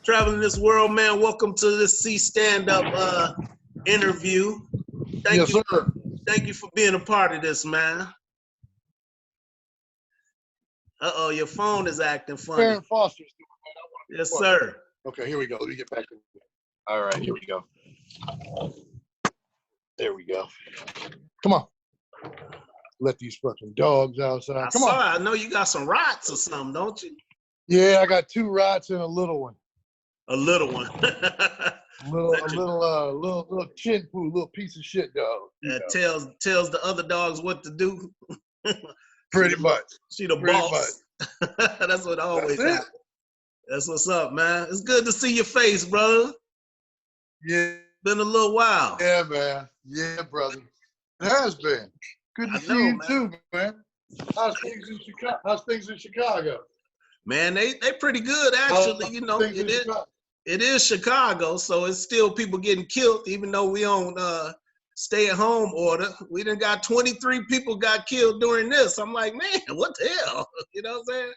traveling this world, man. Welcome to this C stand-up interview. Thank you, sir. Thank you for being a part of this, man. Uh-oh, your phone is acting funny. Farron Foster's doing, man. Yes, sir. Okay, here we go. Let me get back to it. All right, here we go. There we go. Come on. Let these fucking dogs outside. Come on. I know you got some rots or something, don't you? Yeah, I got 2 rots and a little one. A little one. little chin poo, little piece of shit dog. That tells the other dogs what to do. Pretty much. She the boss. That's what always happens. That's what's up, man. It's good to see your face, brother. Yeah. Been a little while. Yeah, man. Yeah, brother. It has been. Good to see you too, man. How's things in Chicago? Man, they pretty good actually. You know, it is Chicago, so it's still people getting killed, even though we on stay-at-home order. We done got 23 people got killed during this. I'm like, man, what the hell? You know what I'm saying?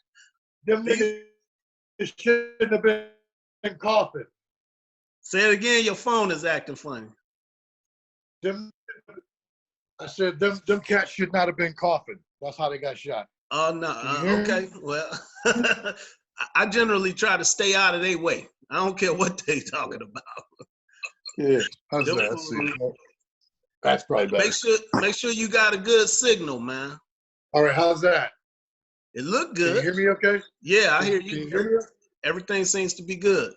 Them niggas shouldn't have been coughing. Say it again. Your phone is acting funny. I said them cats should not have been coughing. That's how they got shot. Oh no. Okay. Well, I generally try to stay out of their way. I don't care what they talking about. Yeah. How's that? That's probably better. Make sure you got a good signal, man. All right. How's that? It looked good. Can you hear me okay? Yeah, I hear you. Can you hear me? Everything seems to be good.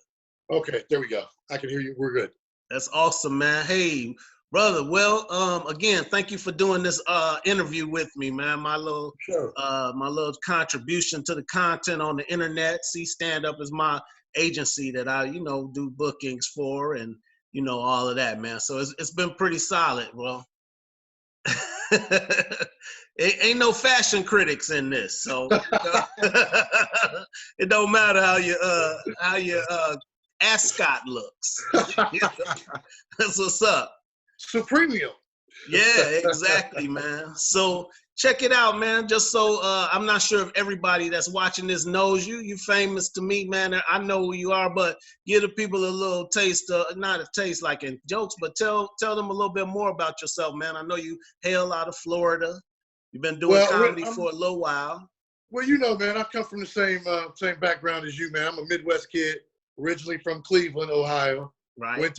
Okay, there we go. I can hear you. We're good. That's awesome, man. Hey, brother. Well, again, thank you for doing this interview with me, man. My little contribution to the content on the internet. See, Stand Up is my agency that I, do bookings for, and all of that, man. So it's been pretty solid, bro. Ain't no fashion critics in this, so it don't matter how your ascot looks. That's what's up. Supremium. Yeah, exactly, man. So check it out, man. Just so I'm not sure if everybody that's watching this knows you. You famous to me, man. I know who you are, but give the people a little taste, not a taste like in jokes, but tell them a little bit more about yourself, man. I know you hail out of Florida. You've been doing comedy for a little while. Well, man, I come from the same background as you, man. I'm a Midwest kid, originally from Cleveland, Ohio. Right. Went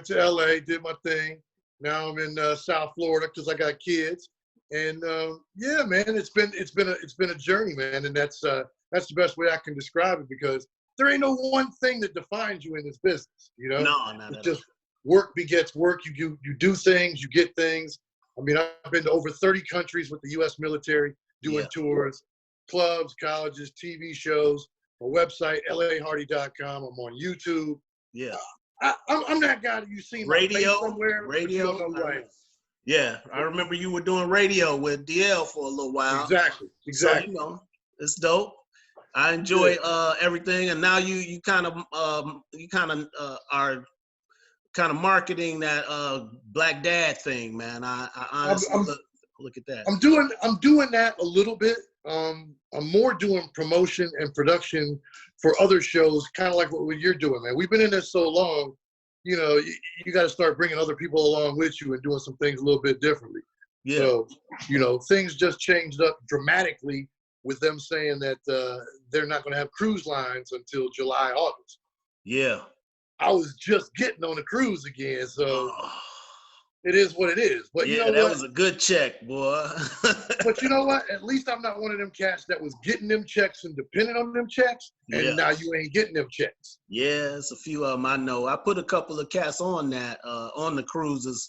to LA, did my thing. Now I'm in South Florida because I got kids. And yeah, man, it's been a journey, man, and that's the best way I can describe it, because there ain't no one thing that defines you in this business, No, it's just work begets work. You do things, you get things. I mean, I've been to over 30 countries with the U.S. military doing tours, clubs, colleges, TV shows. My website, lahardy.com. I'm on YouTube. Yeah, I'm that guy that you've seen radio somewhere. Radio. Yeah, I remember you were doing radio with DL for a little while. Exactly. So, it's dope. I enjoy everything, and now you kind of are kind of marketing that Black Dad thing, man. I honestly look at that. I'm doing that a little bit. I'm more doing promotion and production for other shows, kind of like what you're doing, man. We've been in this so long. You got to start bringing other people along with you and doing some things a little bit differently. Yeah. So, things just changed up dramatically with them saying that they're not going to have cruise lines until July, August. Yeah. I was just getting on the cruise again, so it is what it is. But that was a good check, boy. But you know what? At least I'm not one of them cats that was getting them checks and depending on them checks, and now you ain't getting them checks. Yeah, it's a few of them I know. I put a couple of cats on that, on the cruises,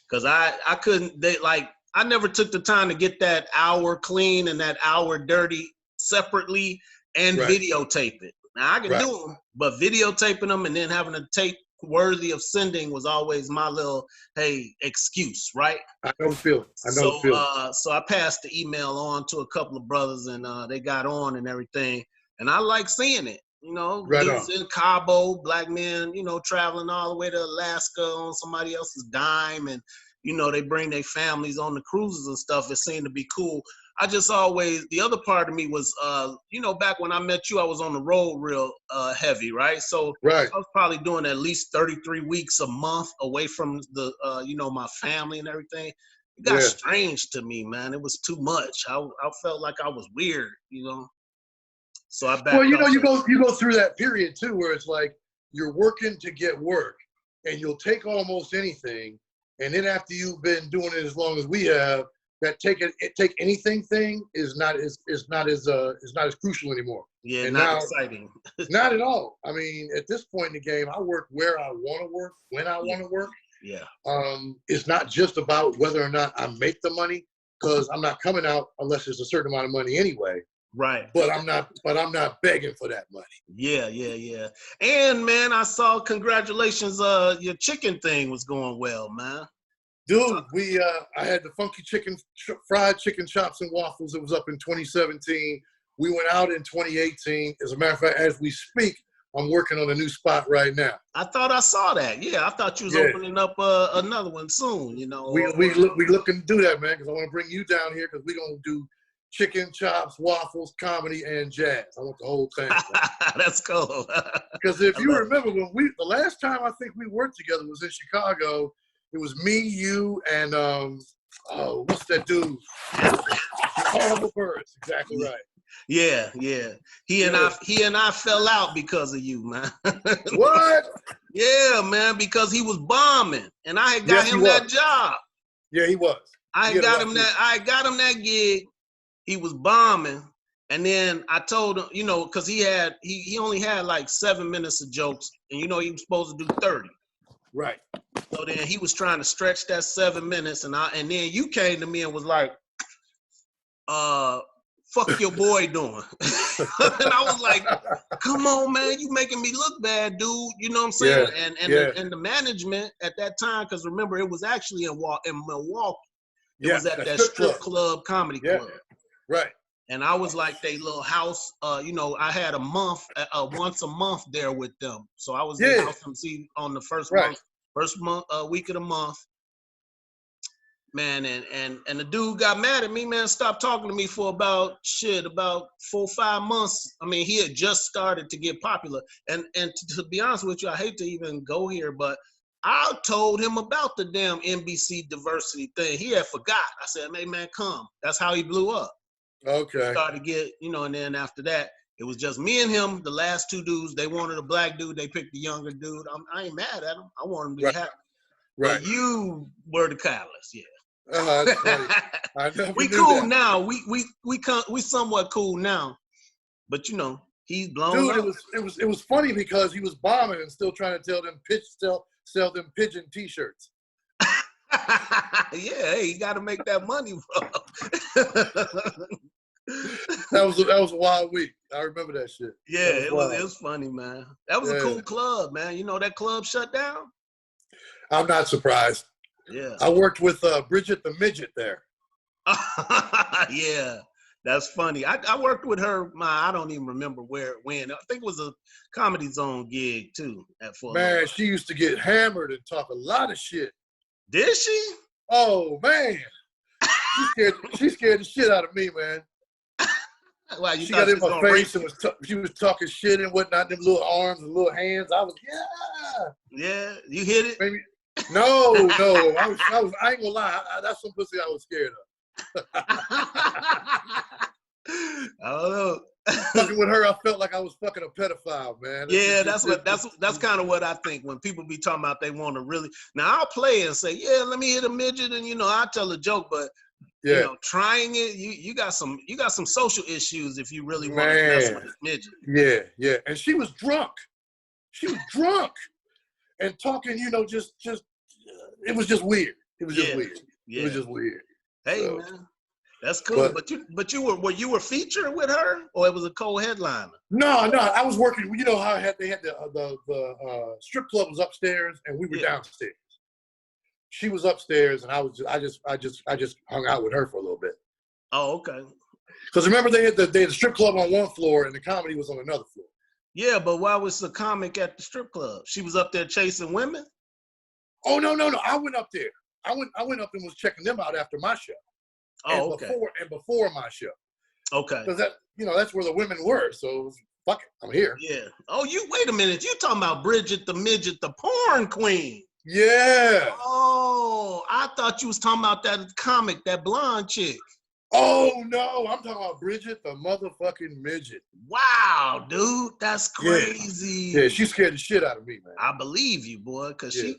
because I couldn't, I never took the time to get that hour clean and that hour dirty separately and videotape it. Now, I can do them, but videotaping them and then having a tape worthy of sending was always my little, excuse, right? I don't feel it. So I passed the email on to a couple of brothers, and they got on and everything. And I like seeing it, dudes in Cabo, black men, traveling all the way to Alaska on somebody else's dime. And, they bring their families on the cruises and stuff. It seemed to be cool. I just always, the other part of me was, you know, back when I met you, I was on the road real heavy, right? So Right. I was probably doing at least 33 weeks a month away from the, you know, my family and everything. It got Yeah. strange to me, man. It was too much. I felt like I was weird, you know? So I Well, backed off. you go through that period too, where it's like you're working to get work, and you'll take almost anything, and then after you've been doing it as long as we have, that take anything thing is not as crucial anymore. Yeah, And not now, exciting. not at all. I mean, at this point in the game, I work where I want to work, when I want to work. Yeah. It's not just about whether or not I make the money, because I'm not coming out unless there's a certain amount of money anyway. Right. But I'm not begging for that money. Yeah, yeah, yeah. And man, I saw congratulations, your chicken thing was going well, man. Dude, I had the funky fried chicken chops and waffles. It was up in 2017. We went out in 2018. As a matter of fact, as we speak, I'm working on a new spot right now. I thought I saw that. Yeah, I thought you was opening up another one soon, you know. We looking to do that, man, because I want to bring you down here because we're going to do chicken, chops, waffles, comedy, and jazz. I want the whole thing. That's cool. Because if you remember, the last time I think we worked together was in Chicago. It was me, you, and what's that dude? Horrible Birds. Exactly right. Yeah, yeah. He and I fell out because of you, man. What? Yeah, man, because he was bombing, and I had got him that job. Yeah, he was. I got him that gig. He was bombing, and then I told him, you know, because he only had like 7 minutes of jokes, and you know he was supposed to do 30. Right. So then he was trying to stretch that 7 minutes, and then you came to me and was like, fuck your boy doing. And I was like, come on, man, you making me look bad, dude. You know what I'm saying? Yeah. And the management at that time, because remember, it was actually in Milwaukee. It was at that strip club, comedy club. Right. And I was like they little house, you know, I had a month, once a month there with them. So I was in house MC on the first week of the month. Man, and the dude got mad at me, man, stopped talking to me for about 4 or 5 months. I mean, he had just started to get popular. And to be honest with you, I hate to even go here, but I told him about the damn NBC diversity thing. He had forgot. I said, hey, man, come. That's how he blew up. Okay. Started to get, you know, and then after that, it was just me and him, the last two dudes. They wanted a black dude. They picked the younger dude. I ain't mad at him. I want him to be happy. Right. But you were the catalyst, yeah. That's funny. I never we knew cool that. now. We somewhat cool now. But you know, he's blown up. It was funny because he was bombing and still trying to sell them pigeon T-shirts. Yeah, hey, you got to make that money, bro. That was a wild week. I remember that shit. Yeah, it was funny, man. That was a cool club, man. You know that club shut down? I'm not surprised. Yeah. I worked with Bridget the Midget there. Yeah, that's funny. I worked with her. I don't even remember when. I think it was a Comedy Zone gig too. Man, she used to get hammered and talk a lot of shit. Did she? Oh man, she scared the shit out of me, man. Wow, she got in my face and she was talking shit and whatnot. Them little arms and little hands. I was Yeah, you hit it. Maybe. No. I ain't gonna lie. That's some pussy I was scared of. I don't know. Fucking with her, I felt like I was fucking a pedophile, man. Yeah, that's kind of what I think when people be talking about they want to really. Now I'll play and say, yeah, let me hit a midget, and you know I'll tell a joke, but you know, trying it, you got some social issues if you really want to mess with a midget. Yeah, and she was drunk. And talking, you know, just it was just weird. It was just weird. Yeah. It was just weird. Hey, man, that's cool. But you were featuring with her, or it was a co-headliner? No, I was working. You know how they had the strip club was upstairs and we were downstairs. She was upstairs and I just hung out with her for a little bit. Oh, okay. Because remember they had the strip club on one floor and the comedy was on another floor. Yeah, but why was the comic at the strip club? She was up there chasing women? Oh no! I went up there. I went up and was checking them out after my show. Oh, okay. Before my show. Okay. Because that, that's where the women were. So it was, fuck it, I'm here. Yeah. Oh, wait a minute. You talking about Bridget the Midget, the porn queen? Yeah. Oh, I thought you was talking about that comic, that blonde chick. Oh no, I'm talking about Bridget the motherfucking Midget. Wow, dude, that's crazy. Yeah, she scared the shit out of me, man. I believe you, boy, because she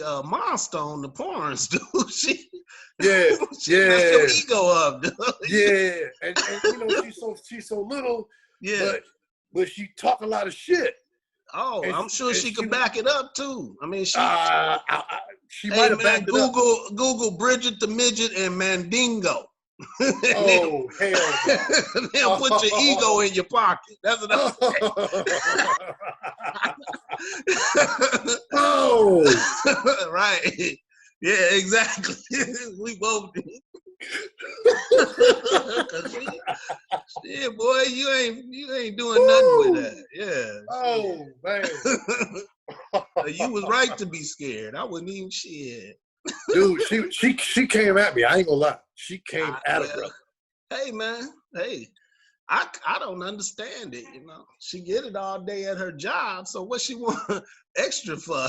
a monster on the porns, dude. She messed your ego up, dude. Yeah, and she's so little, but she talk a lot of shit. Oh, and I'm sure she could back it up too. I mean, she might have backed it up. Google Bridget the Midget and Mandingo. Oh, hell no. They'll put your ego in your pocket. That's what I'm saying. Oh. Right. Yeah, exactly. We both did. Yeah, boy, you ain't doing nothing with that. Yeah. Oh, man. You was right to be scared. I wouldn't even shit. Dude, she came at me. I ain't gonna lie. She came at her, bro. Hey, man. Hey, I don't understand it. She get it all day at her job. So what she want extra for?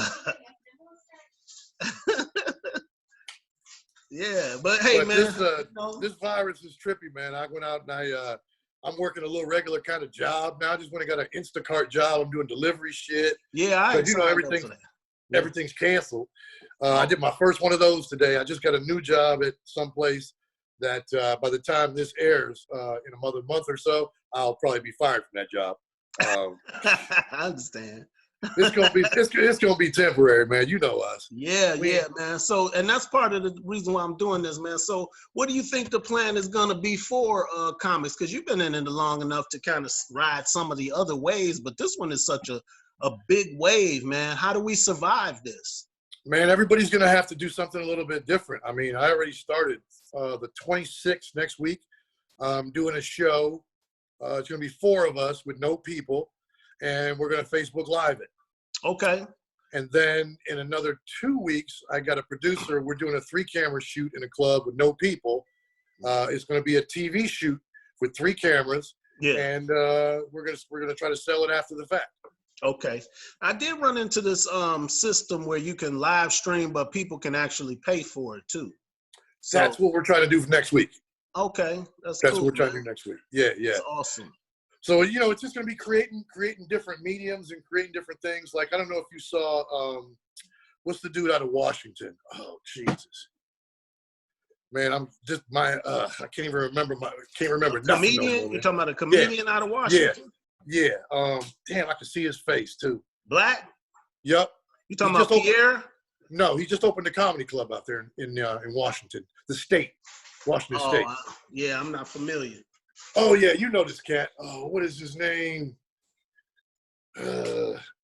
Yeah, but hey, man. This virus is trippy, man. I went out and I'm working a little regular kind of job now. I just went and got an Instacart job. I'm doing delivery shit. Yeah, everything's canceled. I did my first one of those today. I just got a new job at some place that by the time this airs in a month or so, I'll probably be fired from that job. I understand. It's gonna be temporary, man. You know us. Yeah, man. So, and that's part of the reason why I'm doing this, man. So, what do you think the plan is gonna be for comics? Because you've been in it long enough to kind of ride some of the other waves, but this one is such a big wave, man. How do we survive this? Man, everybody's gonna have to do something a little bit different. I mean, I already started the 26th next week. Doing a show. It's gonna be 4 of us with no people. And we're going to Facebook Live it. Okay. And then in another 2 weeks, I got a producer. We're doing a 3-camera shoot in a club with no people. It's going to be a TV shoot with 3 cameras. Yeah. And we're gonna try to sell it after the fact. Okay. I did run into this system where you can live stream, but people can actually pay for it too. So, that's what we're trying to do for next week. Okay. That's cool, what we're trying to do next week. Yeah. That's awesome. So, it's just going to be creating different mediums and creating different things. Like, I don't know if you saw, what's the dude out of Washington? Oh, Jesus. Man, I'm just, I can't even remember, nothing. Comedian? No, you're talking about a comedian out of Washington? Yeah. Damn, I can see his face, too. Black? Yep. You talking about Pierre? No, he just opened a comedy club out there in Washington, Washington State. Yeah, I'm not familiar. Oh, yeah, you know this cat. Oh, what is his name?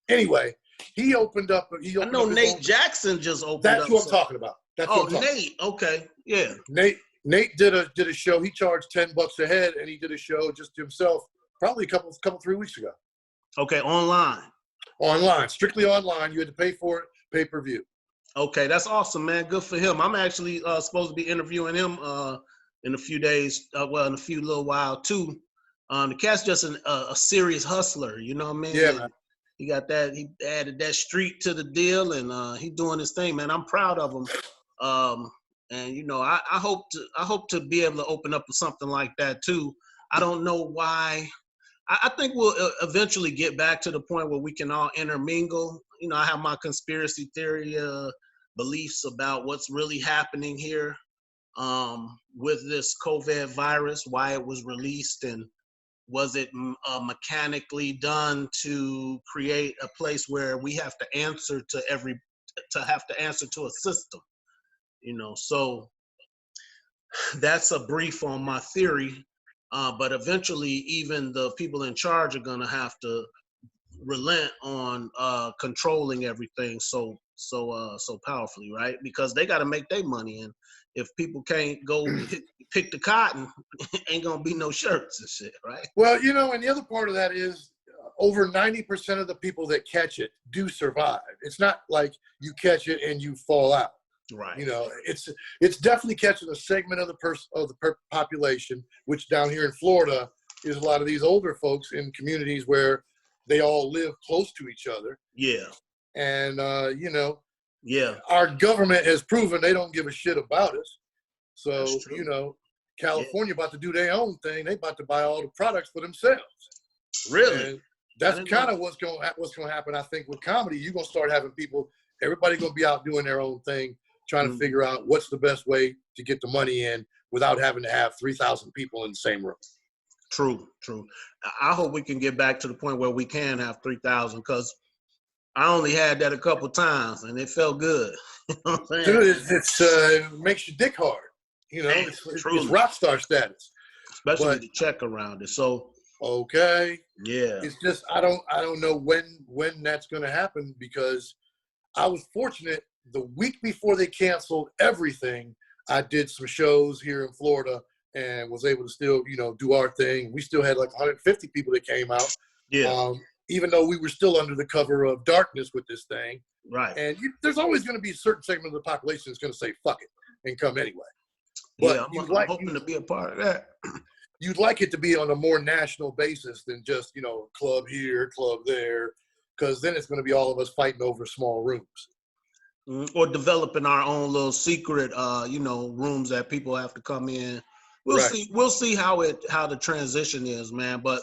Anyway, he opened up. I know Nate Jackson just opened up. That's what I'm talking about. Nate. Okay, yeah. Nate did a show. He charged $10 a head, and he did a show just himself, probably a couple 3 weeks ago. Okay, online. Online, strictly online. You had to pay for it, pay-per-view. Okay, that's awesome, man. Good for him. I'm actually supposed to be interviewing him in a few days, in a few little while too. The cat's just a serious hustler, you know what I mean? Yeah, man. He got that. He added that street to the deal, and he's doing his thing, man. I'm proud of him. And I hope to be able to open up with something like that too. I don't know why. I think we'll eventually get back to the point where we can all intermingle. I have my conspiracy theory beliefs about what's really happening here. With this COVID virus, why it was released, and was it mechanically done to create a place where we have to answer to a system, so that's a brief on my theory, but eventually even the people in charge are going to have to relent on controlling everything so powerfully, right? Because they got to make their money, and if people can't go pick the cotton, ain't gonna be no shirts and shit, right? Well, and the other part of that is over 90% of the people that catch it do survive. It's not like you catch it and you fall out. Right. You know, it's definitely catching a segment of the population, which down here in Florida is a lot of these older folks in communities where they all live close to each other. Yeah. And you know, Yeah. our government has proven they don't give a shit about us. So, you know, Yeah. California about to do their own thing. They about to buy all the products for themselves. Really? And that's kind of what's going to happen, I think, with comedy. You're going to start having people, everybody going to be out doing their own thing, trying to figure out what's the best way to get the money in without having to have 3,000 people in the same room. True, true. I hope we can get back to the point where we can have 3,000, because I only had that a couple times and it felt good. You know what I'm saying? Dude, it makes your dick hard. You know, Man, it's rock star status. Especially the check around it. So okay. Yeah. It's just I don't know when that's gonna happen, because I was fortunate the week before they canceled everything, I did some shows here in Florida and was able to still, you know, do our thing. We still had like 150 people that came out. Yeah. Even though we were still under the cover of darkness with this thing. Right. And there's always going to be a certain segment of the population that's going to say, fuck it, and come anyway. But yeah, I'm hoping to be a part of that. You'd like it to be on a more national basis than just, you know, club here, club there, because then it's going to be all of us fighting over small rooms. Or developing our own little secret, you know, rooms that people have to come in. We'll see. We'll see how the transition is, man. But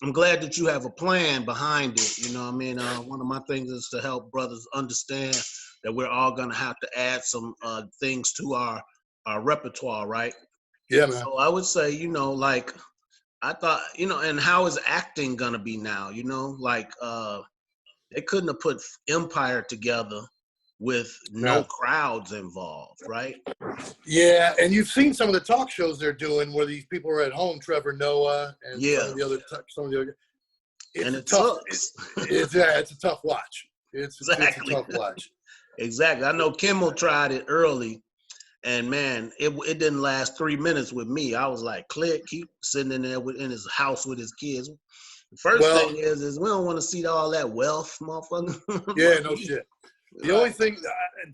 I'm glad that you have a plan behind it. You know what I mean? One of my things is to help brothers understand that we're all gonna have to add some things to our repertoire, right? Yeah, man. So I would say, you know, like I thought, you know, and how is acting gonna be now? You know, like they couldn't have put Empire together with no crowds involved, right? Yeah, and you've seen some of the talk shows they're doing where these people are at home, Trevor Noah and some of the other. It's a tough watch. It's a tough watch. Exactly. I know Kimmel tried it early, and man, it didn't last 3 minutes with me. I was like, click, keep sitting in there in his house with his kids. The first thing is we don't want to see all that wealth, motherfucker. Yeah, no shit. The only thing,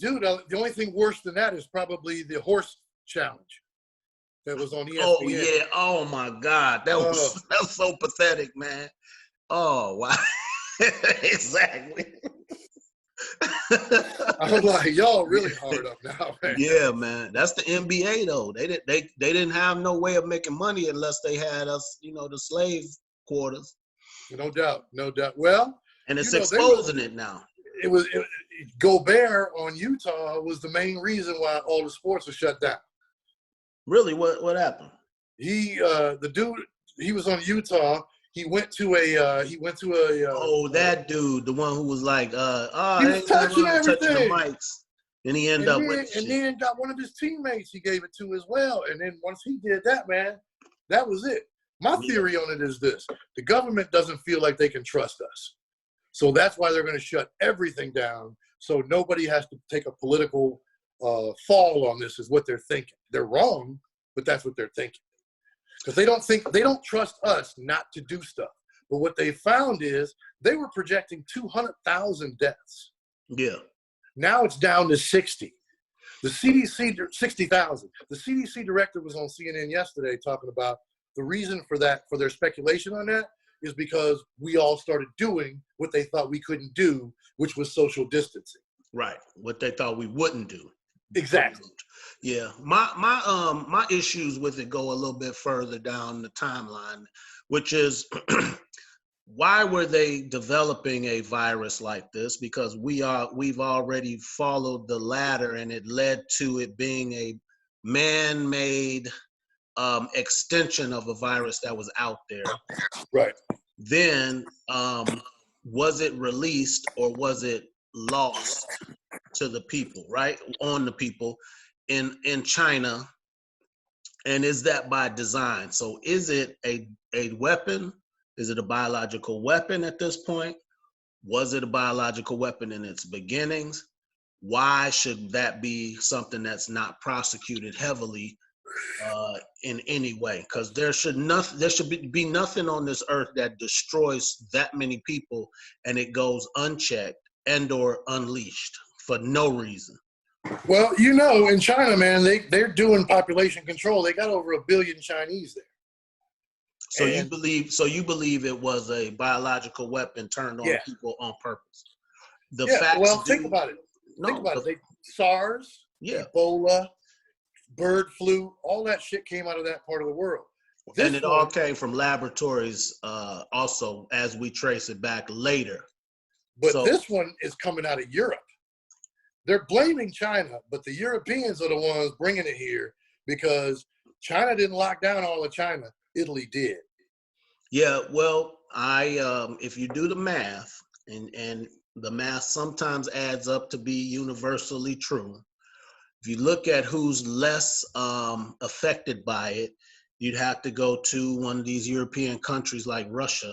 dude, the only thing worse than that is probably the horse challenge that was on ESPN. Oh yeah! Oh my God, that's so pathetic, man. Oh wow! Exactly. I was like, y'all really hard up now, man. Yeah, man. That's the NBA though. They didn't have no way of making money unless they had us, you know, the slave quarters. No doubt, no doubt. Well, and it's exposing it now. Gobert on Utah was the main reason why all the sports are shut down. Really? What happened? The dude, he was on Utah. He went to a that dude, the one who was like, he was touching everything. Touching the mics. And he ended up with and then got one of his teammates he gave it to as well. And then once he did that, man, that was it. My theory on it is this: the government doesn't feel like they can trust us. So that's why they're going to shut everything down, so nobody has to take a political fall on this, is what they're thinking. They're wrong, but that's what they're thinking. Because they don't trust us not to do stuff. But what they found is they were projecting 200,000 deaths. Yeah. Now it's down to 60. The CDC, 60,000. The CDC director was on CNN yesterday talking about the reason for their speculation on that is because we all started doing what they thought we couldn't do, which was social distancing. Right. What they thought we wouldn't do. Exactly. Yeah. My issues with it go a little bit further down the timeline, which is why were they developing a virus like this? Because we've already followed the ladder, and it led to it being a man-made extension of a virus that was out there. Right. Then was it released or was it lost to the people, right? On the people in China. And is that by design? So is it a weapon? Is it a biological weapon at this point? Was it a biological weapon in its beginnings? Why should that be something that's not prosecuted heavily in any way? Because there should be nothing on this earth that destroys that many people and it goes unchecked and or unleashed for no reason. Well, in China, man, they're doing population control. They got over 1 billion Chinese there. So you believe it was a biological weapon turned on people on purpose? The facts. Well, think about it. SARS, Ebola, bird flu, all that shit came out of that part of the world. And it all came from laboratories also, as we trace it back later. But this one is coming out of Europe. They're blaming China, but the Europeans are the ones bringing it here because China didn't lock down all of China. Italy did. Yeah, well, if you do the math, and the math sometimes adds up to be universally true. If you look at who's less affected by it, you'd have to go to one of these European countries like Russia.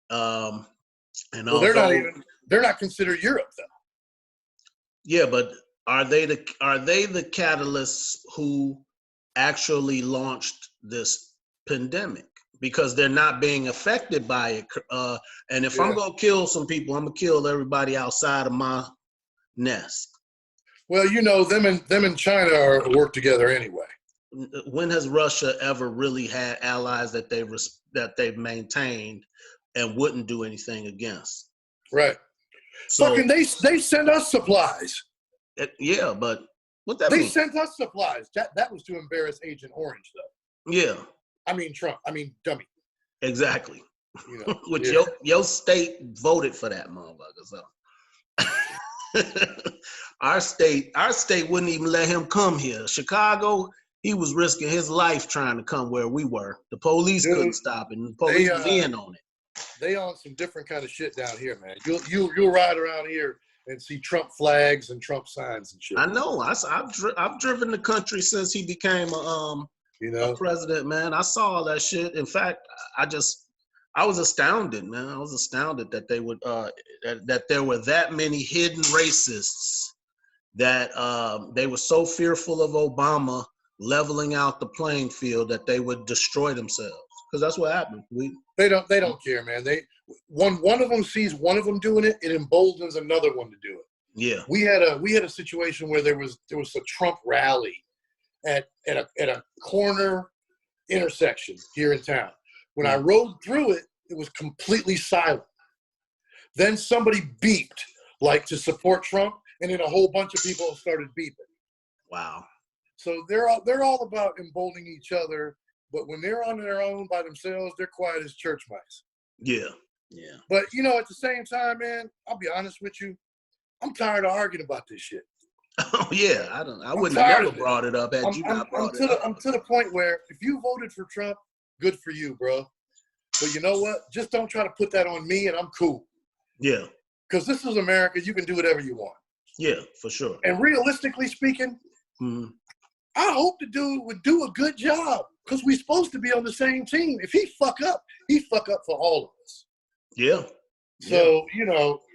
They're not considered Europe though. Yeah, but are they the catalysts who actually launched this pandemic? Because they're not being affected by it. And if I'm gonna kill some people, I'm gonna kill everybody outside of my nest. Well, them and China work together anyway. When has Russia ever really had allies that they've maintained and wouldn't do anything against? Right. So fucking they sent us supplies. Yeah, but what that mean? They sent us supplies. That was to embarrass Agent Orange, though. Yeah. I mean Trump. I mean dummy. Exactly. Which your state voted for that motherfucker. So our state wouldn't even let him come here. Chicago, he was risking his life trying to come where we were. The police couldn't stop it, and the police was in on it. They on some different kind of shit down here, man. You'll ride around here and see Trump flags and Trump signs and shit. I know. I've driven the country since he became a president, man. I saw all that shit. In fact, I was astounded, man. I was astounded that they would that there were that many hidden racists, that they were so fearful of Obama leveling out the playing field that they would destroy themselves. Because that's what happened. They don't care, man. One of them sees one of them doing it, it emboldens another one to do it. Yeah. We had a situation where there was a Trump rally at a corner intersection here in town. When I rode through it, it was completely silent. Then somebody beeped, like to support Trump, and then a whole bunch of people started beeping. Wow. So they're all about emboldening each other, but when they're on their own by themselves, they're quiet as church mice. Yeah. Yeah. But at the same time, man, I'll be honest with you, I'm tired of arguing about this shit. Oh yeah, I wouldn't have never brought it up had you not brought it up. I'm to the point where if you voted for Trump, good for you, bro. But you know what? Just don't try to put that on me, and I'm cool. Yeah. Because this is America. You can do whatever you want. Yeah, for sure. And realistically speaking, I hope the dude would do a good job because we're supposed to be on the same team. If he fuck up for all of us. Yeah. So,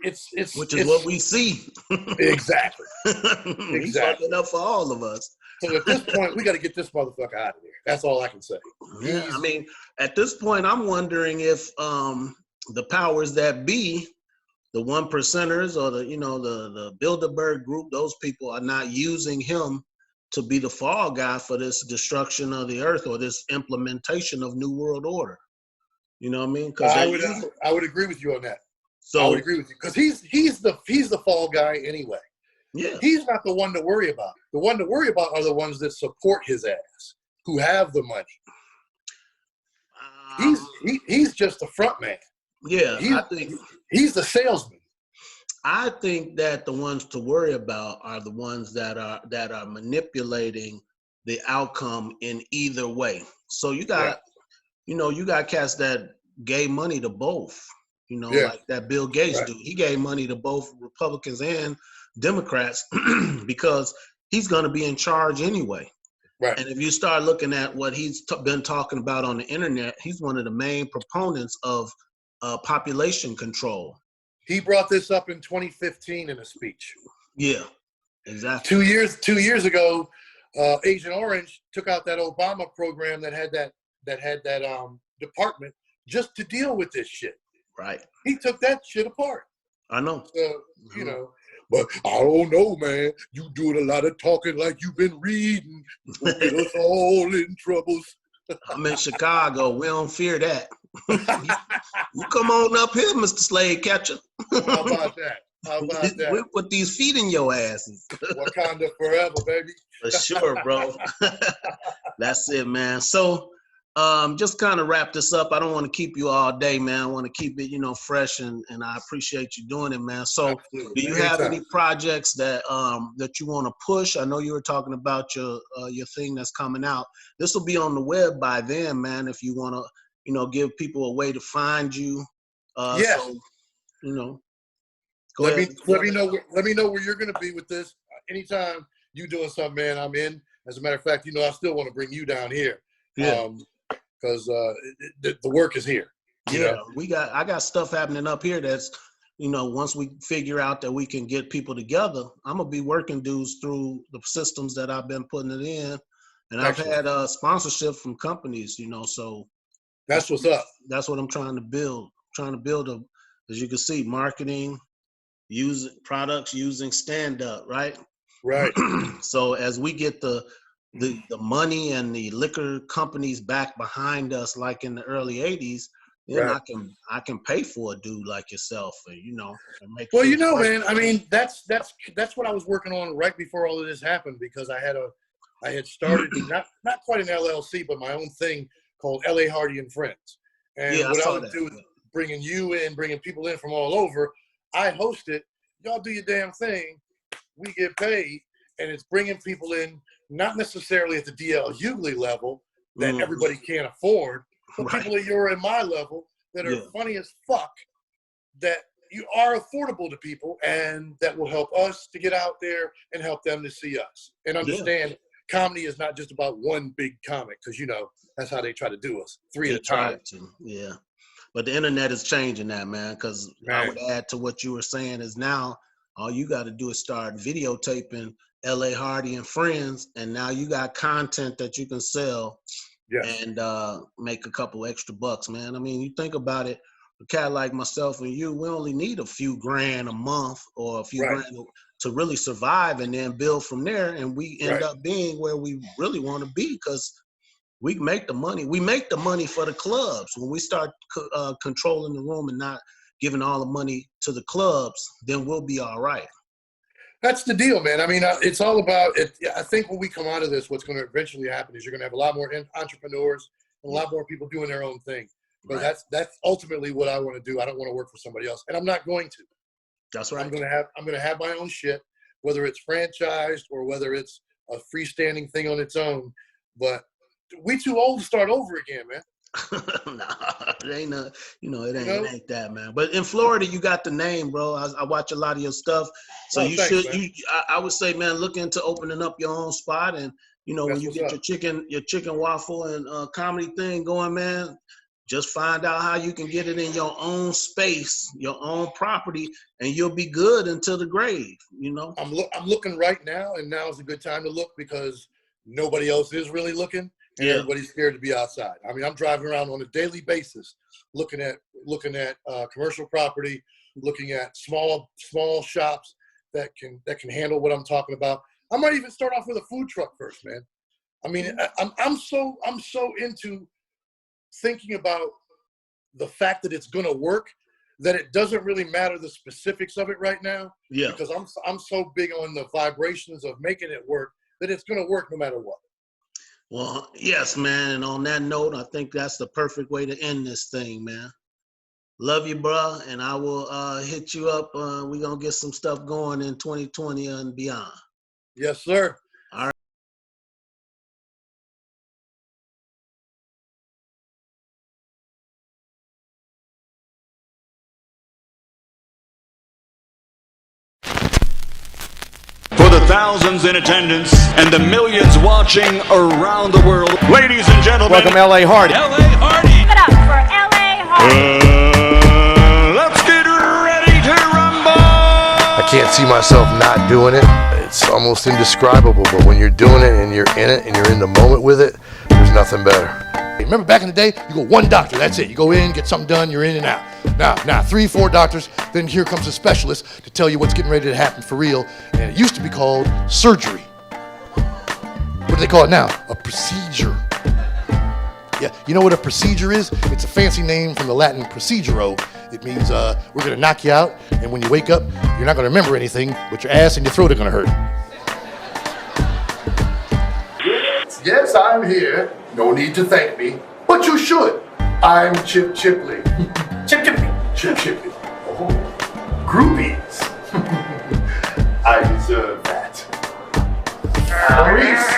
it's what we see. Exactly. He's fucking up for all of us. So at this point, we got to get this motherfucker out of here. That's all I can say. Yeah, I mean, at this point, I'm wondering if the powers that be, the 1%ers or the Bilderberg group, those people are not using him to be the fall guy for this destruction of the earth or this implementation of New World Order. You know what I mean? I would agree with you on that. So I would agree with you because he's the fall guy anyway. Yeah, he's not the one to worry about. The one to worry about are the ones that support his ass, who have the money. He's just a front man. Yeah, I think he's the salesman. I think that the ones to worry about are the ones that are manipulating the outcome in either way. So you got, you got cats that gave money to both. Like that Bill Gates dude. He gave money to both Republicans and Democrats because he's going to be in charge anyway. Right. And if you start looking at what he's been talking about on the internet, he's one of the main proponents of population control. He brought this up in 2015 in a speech. Yeah, exactly. 2 years ago, Agent Orange took out that Obama program that had that department just to deal with this shit. Right. He took that shit apart. I know. So, but I don't know, man. You doing a lot of talking like you've been reading. You will get us all in troubles. I'm in Chicago. We don't fear that. You come on up here, Mr. Slave Catcher. How about that? How about that? We'll put these feet in your asses. Wakanda forever, baby. For sure, bro. That's it, man. So just kind of wrap this up. I don't want to keep you all day, man. I want to keep it, fresh, and I appreciate you doing it, man. So Absolutely. do you have any projects that that you want to push? I know you were talking about your thing that's coming out. This will be on the web by then, man, if you want to, give people a way to find you. Yeah. So, Let me know where you're going to be with this. Anytime you doing something, man, I'm in. As a matter of fact, I still want to bring you down here. Yeah. Because the work is here. Yeah, I got stuff happening up here that's, once we figure out that we can get people together, I'm gonna be working dudes through the systems that I've been putting it in, and Excellent. I've had sponsorship from companies, so that's what's up. That's what I'm trying to build. As you can see, marketing, products using stand up, right? Right. So as we get the money and the liquor companies back behind us, like in the early '80s, then right. I can pay for a dude like yourself, and and make. Well, man. I mean, that's what I was working on right before all of this happened, because I had started not quite an LLC, but my own thing called L.A. Hardy and Friends. And what I would do is bringing you in, bringing people in from all over. I host it. Y'all do your damn thing. We get paid, and it's bringing people in. Not necessarily at the D.L. Hughley level that everybody can't afford, but people at your and my level that are funny as fuck, that you are affordable to people, and that will help us to get out there and help them to see us and understand comedy is not just about one big comic, because that's how they try to do us, three at a time. Yeah, but the internet is changing that, man. Because I would add to what you were saying is now all you got to do is start videotaping L.A. Hardy and Friends, and now you got content that you can sell and make a couple extra bucks, man. I mean, you think about it, a cat like myself and you, we only need a few grand a month or a few grand to really survive, and then build from there, and we end up being where we really want to be, because we make the money. We make the money for the clubs. When we start controlling the room and not giving all the money to the clubs, then we'll be all right. That's the deal, man. I mean, it's all about it. I think when we come out of this, what's going to eventually happen is you're going to have a lot more entrepreneurs and a lot more people doing their own thing. But that's ultimately what I want to do. I don't want to work for somebody else, and I'm not going to. That's right. I'm going to have my own shit, whether it's franchised or whether it's a freestanding thing on its own. But we too old to start over again, man. Nah, it ain't it ain't that, man. But in Florida, you got the name, bro. I watch a lot of your stuff, so I would say, man, look into opening up your own spot, and when you get your chicken waffle and comedy thing going, man, just find out how you can get it in your own space, your own property, and you'll be good until the grave. I'm looking right now, and now is a good time to look, because nobody else is really looking. And everybody's scared to be outside. I mean, I'm driving around on a daily basis, looking at commercial property, looking at small shops that can handle what I'm talking about. I might even start off with a food truck first, man. I mean, I'm so into thinking about the fact that it's gonna work, that it doesn't really matter the specifics of it right now. Yeah. Because I'm so big on the vibrations of making it work that it's gonna work no matter what. Well, yes, man. And on that note, I think that's the perfect way to end this thing, man. Love you, bro. And I will hit you up. We're going to get some stuff going in 2020 and beyond. Yes, sir. All right. Thousands in attendance and the millions watching around the world. Ladies and gentlemen, welcome L.A. Hardy. L.A. Hardy. Put up for L.A. Hardy. Let's get ready to rumble. I can't see myself not doing it. It's almost indescribable, but when you're doing it and you're in the moment with it, there's nothing better. Remember back in the day, you go one doctor, that's it. You go in, get something done, you're in and out. Now, 3, 4 doctors, then here comes a specialist to tell you what's getting ready to happen for real. And it used to be called surgery. What do they call it now? A procedure. Yeah, you know what a procedure is? It's a fancy name from the Latin proceduro. It means we're gonna knock you out, and when you wake up, you're not gonna remember anything, but your ass and your throat are gonna hurt. Yes, I'm here. No need to thank me, but you should. I'm Chip Chipley. Chip Chipley. Chip Chipley. Oh, groupies. I deserve that. Maurice!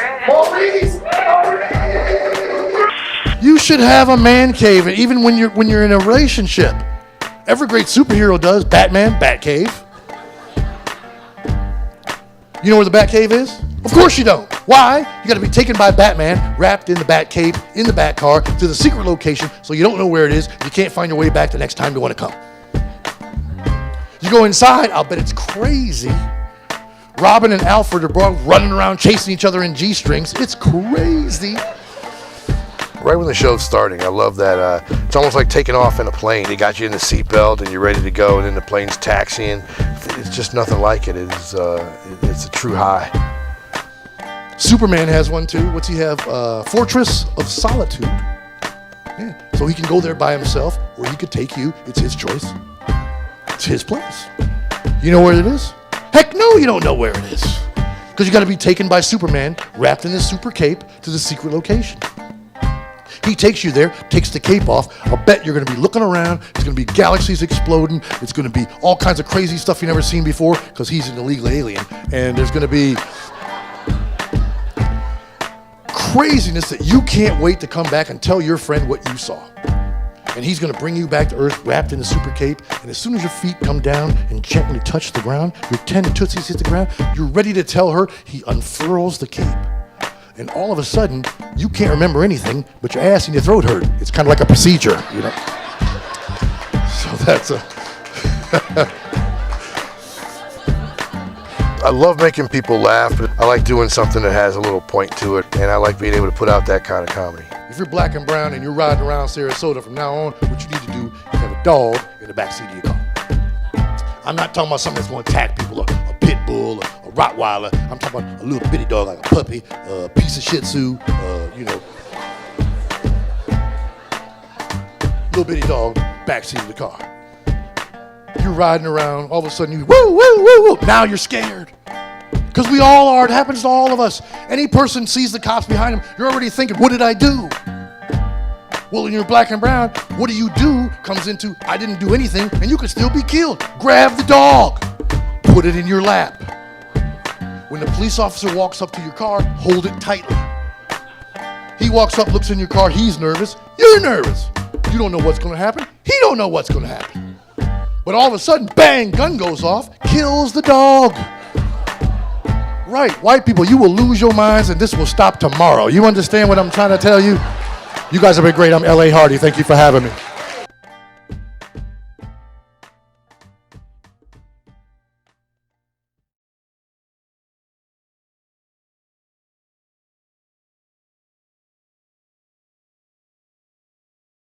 You should have a man cave, even when you're in a relationship. Every great superhero does. Batman, Batcave. You know where the Batcave is? Of course you don't. Why? You got to be taken by Batman, wrapped in the Batcave, in the Batcar, to the secret location, so you don't know where it is. You can't find your way back the next time you want to come. You go inside, I'll bet it's crazy. Robin and Alfred are both running around chasing each other in G-strings. It's crazy. Right when the show's starting, I love that. It's almost like taking off in a plane. They got you in the seatbelt and you're ready to go, and then the plane's taxiing. It's just nothing like it. It's a true high. Superman has one too. What's he have? Fortress of Solitude. Yeah. So he can go there by himself, or he could take you. It's his choice. It's his place. You know where it is? Heck no, you don't know where it is. Because you got to be taken by Superman, wrapped in his super cape, to the secret location. He takes you there, takes the cape off. I'll bet you're going to be looking around. There's going to be galaxies exploding. It's going to be all kinds of crazy stuff you've never seen before, because he's an illegal alien. And there's going to be craziness that you can't wait to come back and tell your friend what you saw. And he's going to bring you back to Earth wrapped in a super cape. And as soon as your feet come down and gently touch the ground, your 10 tootsies hit the ground, you're ready to tell her. He unfurls the cape. And all of a sudden, you can't remember anything, but your ass and your throat hurt. It's kind of like a procedure, you know? So that's I love making people laugh, but I like doing something that has a little point to it, and I like being able to put out that kind of comedy. If you're black and brown and you're riding around Sarasota from now on, what you need to do is have a dog in the backseat of your car. I'm not talking about something that's going to attack people, a pit bull, a Rottweiler. I'm talking about a little bitty dog like a puppy, a piece of Shih Tzu, little bitty dog, backseat of the car. You're riding around, all of a sudden you woo, woo, woo, woo. Now you're scared. Because we all are. It happens to all of us. Any person sees the cops behind him, you're already thinking, what did I do? Well, when you're black and brown, what do you do comes into, I didn't do anything, and you could still be killed. Grab the dog. Put it in your lap. When the police officer walks up to your car, hold it tightly. He walks up, looks in your car, he's nervous, you're nervous. You don't know what's going to happen, he don't know what's going to happen. But all of a sudden, bang, gun goes off, kills the dog. Right, white people, you will lose your minds and this will stop tomorrow. You understand what I'm trying to tell you? You guys have been great. I'm L.A. Hardy. Thank you for having me.